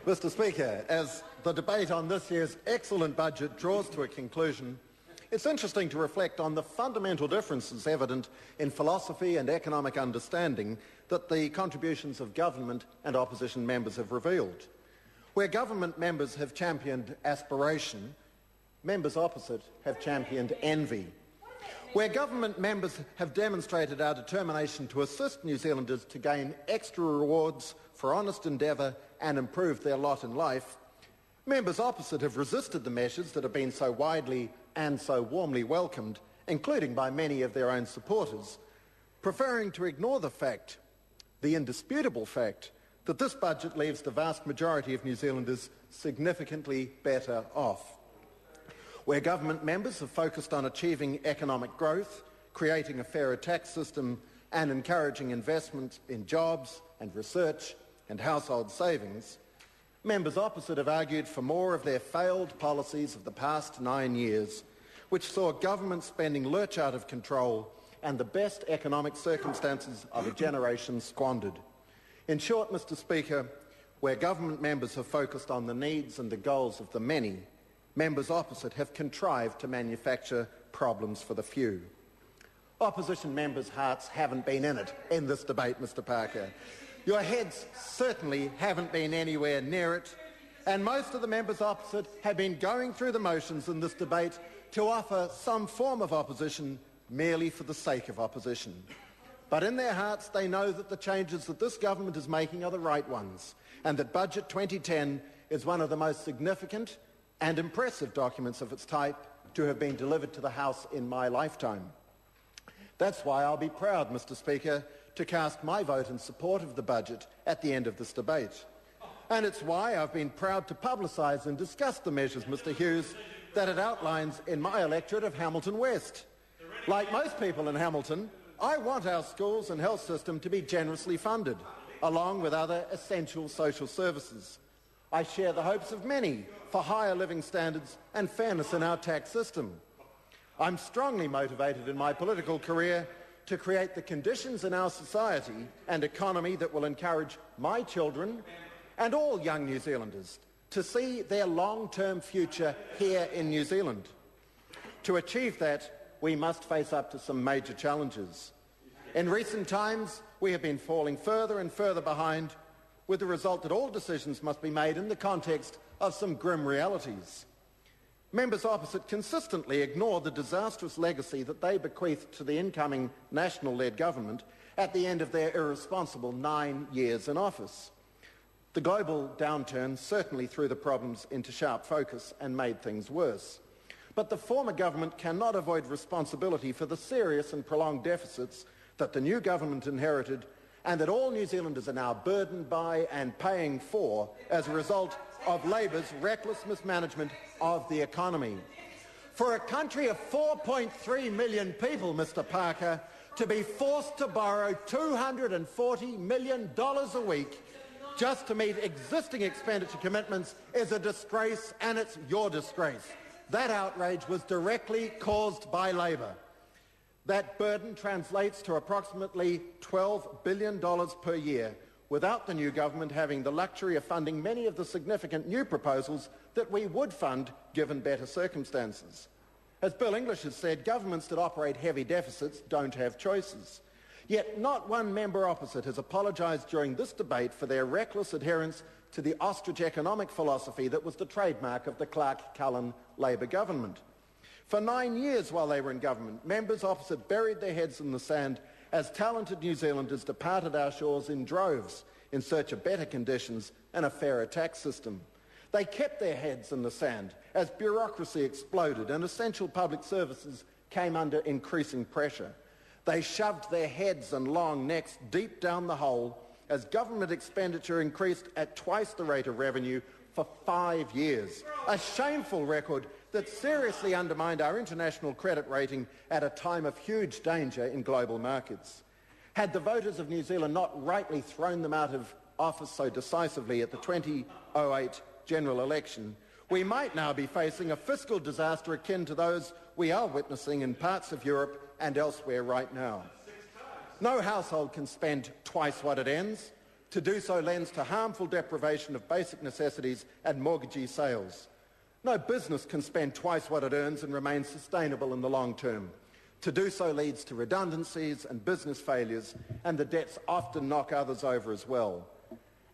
Mr. Speaker, as the debate on this year's excellent budget draws to a conclusion, it's interesting to reflect on the fundamental differences evident in philosophy and economic understanding that the contributions of government and opposition members have revealed. Where government members have championed aspiration, members opposite have championed envy. Where government members have demonstrated our determination to assist New Zealanders to gain extra rewards for honest endeavour and improve their lot in life, members opposite have resisted the measures that have been so widely and so warmly welcomed, including by many of their own supporters, preferring to ignore the fact, the indisputable fact, that this budget leaves the vast majority of New Zealanders significantly better off. Where government members have focused on achieving economic growth, creating a fairer tax system and encouraging investment in jobs and research and household savings, members opposite have argued for more of their failed policies of the past 9 years, which saw government spending lurch out of control and the best economic circumstances of a generation squandered. In short, Mr. Speaker, where government members have focused on the needs and the goals of the many, members opposite have contrived to manufacture problems for the few. Opposition members' hearts haven't been in it in this debate, Mr. Parker. Your heads certainly haven't been anywhere near it, and most of the members opposite have been going through the motions in this debate to offer some form of opposition merely for the sake of opposition. But in their hearts they know that the changes that this government is making are the right ones, and that Budget 2010 is one of the most significant and impressive documents of its type to have been delivered to the House in my lifetime. That's why I'll be proud, Mr. Speaker, to cast my vote in support of the budget at the end of this debate. And it's why I've been proud to publicise and discuss the measures, Mr. Hughes, that it outlines in my electorate of Hamilton West. Like most people in Hamilton, I want our schools and health system to be generously funded, along with other essential social services. I share the hopes of many for higher living standards and fairness in our tax system. I'm strongly motivated in my political career to create the conditions in our society and economy that will encourage my children and all young New Zealanders to see their long-term future here in New Zealand. To achieve that, we must face up to some major challenges. In recent times, we have been falling further and further behind, with the result that all decisions must be made in the context of some grim realities. Members opposite consistently ignore the disastrous legacy that they bequeathed to the incoming national-led government at the end of their irresponsible 9 years in office. The global downturn certainly threw the problems into sharp focus and made things worse. But the former government cannot avoid responsibility for the serious and prolonged deficits that the new government inherited and that all New Zealanders are now burdened by and paying for as a result of Labour's reckless mismanagement of the economy. For a country of 4.3 million people, Mr. Parker, to be forced to borrow $240 million a week just to meet existing expenditure commitments is a disgrace, and it's your disgrace. That outrage was directly caused by Labour. That burden translates to approximately $12 billion per year, without the new government having the luxury of funding many of the significant new proposals that we would fund given better circumstances. As Bill English has said, governments that operate heavy deficits don't have choices. Yet not one member opposite has apologised during this debate for their reckless adherence to the ostrich economic philosophy that was the trademark of the Clark-Cullen Labour government. For 9 years while they were in government, members opposite buried their heads in the sand as talented New Zealanders departed our shores in droves in search of better conditions and a fairer tax system. They kept their heads in the sand as bureaucracy exploded and essential public services came under increasing pressure. They shoved their heads and long necks deep down the hole as government expenditure increased at twice the rate of revenue for 5 years. A shameful record that seriously undermined our international credit rating at a time of huge danger in global markets. Had the voters of New Zealand not rightly thrown them out of office so decisively at the 2008 general election, we might now be facing a fiscal disaster akin to those we are witnessing in parts of Europe and elsewhere right now. No household can spend twice what it earns. To do so lends to harmful deprivation of basic necessities and mortgagee sales. No business can spend twice what it earns and remain sustainable in the long term. To do so leads to redundancies and business failures, and the debts often knock others over as well.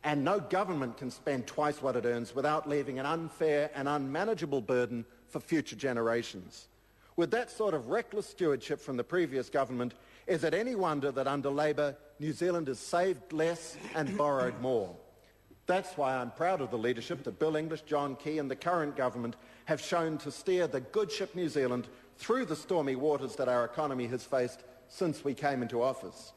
And no government can spend twice what it earns without leaving an unfair and unmanageable burden for future generations. With that sort of reckless stewardship from the previous government, is it any wonder that under Labor, New Zealand has saved less and borrowed more? That's why I'm proud of the leadership that Bill English, John Key and the current government have shown to steer the good ship New Zealand through the stormy waters that our economy has faced since we came into office.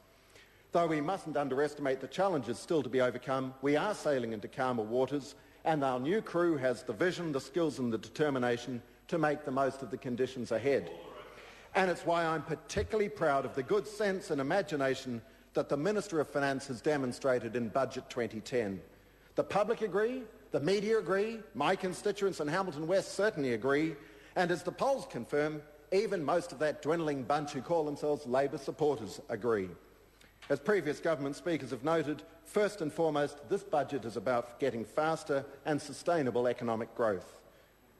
Though we mustn't underestimate the challenges still to be overcome, we are sailing into calmer waters, and our new crew has the vision, the skills and the determination to make the most of the conditions ahead. And it's why I'm particularly proud of the good sense and imagination that the Minister of Finance has demonstrated in Budget 2010. The public agree, the media agree, my constituents in Hamilton West certainly agree, and as the polls confirm, even most of that dwindling bunch who call themselves Labor supporters agree. As previous government speakers have noted, first and foremost, this budget is about getting faster and sustainable economic growth.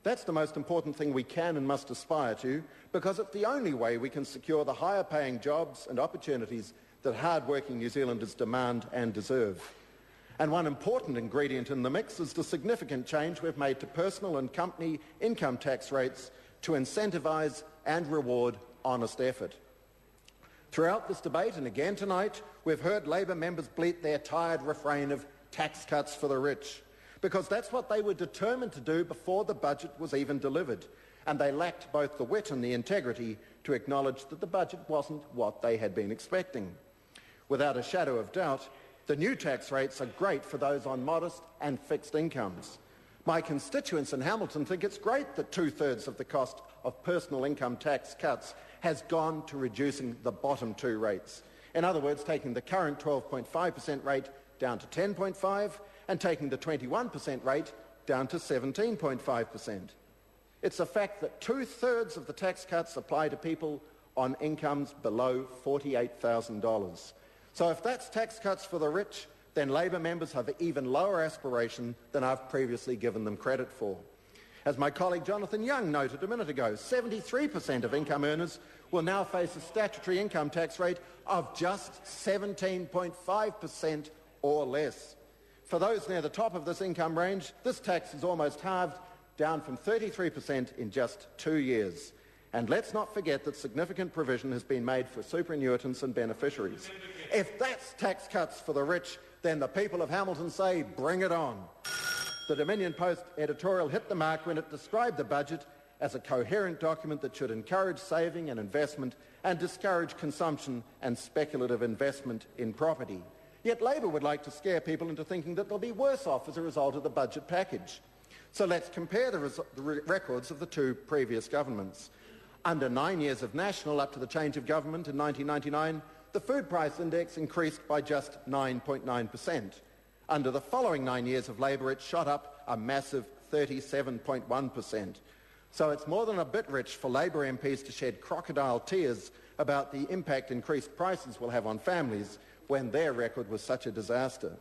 That's the most important thing we can and must aspire to, because it's the only way we can secure the higher paying jobs and opportunities that hard-working New Zealanders demand and deserve. And one important ingredient in the mix is the significant change we've made to personal and company income tax rates to incentivise and reward honest effort. Throughout this debate, and again tonight, we've heard Labor members bleat their tired refrain of tax cuts for the rich, because that's what they were determined to do before the budget was even delivered, and they lacked both the wit and the integrity to acknowledge that the budget wasn't what they had been expecting. Without a shadow of doubt, the new tax rates are great for those on modest and fixed incomes. My constituents in Hamilton think it's great that 2/3 of the cost of personal income tax cuts has gone to reducing the bottom two rates. In other words, taking the current 12.5% rate down to 10.5% and taking the 21% rate down to 17.5%. It's a fact that 2/3 of the tax cuts apply to people on incomes below $48,000. So if that's tax cuts for the rich, then Labor members have an even lower aspiration than I've previously given them credit for. As my colleague Jonathan Young noted a minute ago, 73% of income earners will now face a statutory income tax rate of just 17.5% or less. For those near the top of this income range, this tax is almost halved, down from 33% in just 2 years. And let's not forget that significant provision has been made for superannuitants and beneficiaries. If that's tax cuts for the rich, then the people of Hamilton say, bring it on. The Dominion Post editorial hit the mark when it described the budget as a coherent document that should encourage saving and investment and discourage consumption and speculative investment in property. Yet Labor would like to scare people into thinking that they'll be worse off as a result of the budget package. So let's compare the records of the two previous governments. Under 9 years of National, up to the change of government in 1999, the food price index increased by just 9.9%. Under the following 9 years of Labor, it shot up a massive 37.1%. So it's more than a bit rich for Labor MPs to shed crocodile tears about the impact increased prices will have on families when their record was such a disaster.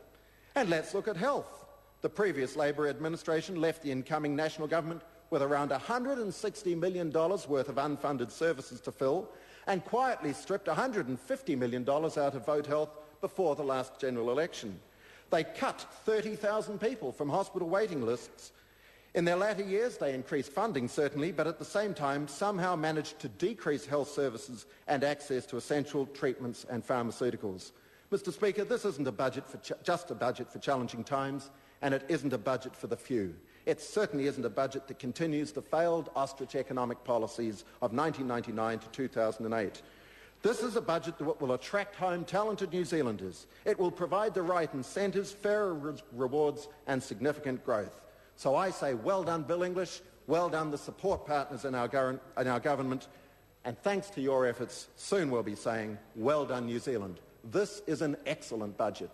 And let's look at health. The previous Labor administration left the incoming National government with around $160 million worth of unfunded services to fill, and quietly stripped $150 million out of Vote Health before the last general election. They cut 30,000 people from hospital waiting lists. In their latter years, they increased funding, certainly, but at the same time somehow managed to decrease health services and access to essential treatments and pharmaceuticals. Mr. Speaker, this isn't a budget for just a budget for challenging times, and it isn't a budget for the few. It certainly isn't a budget that continues the failed ostrich economic policies of 1999 to 2008. This is a budget that will attract home talented New Zealanders. It will provide the right incentives, fairer rewards and significant growth. So I say well done, Bill English, well done the support partners in our government, and thanks to your efforts, soon we'll be saying well done, New Zealand. This is an excellent budget.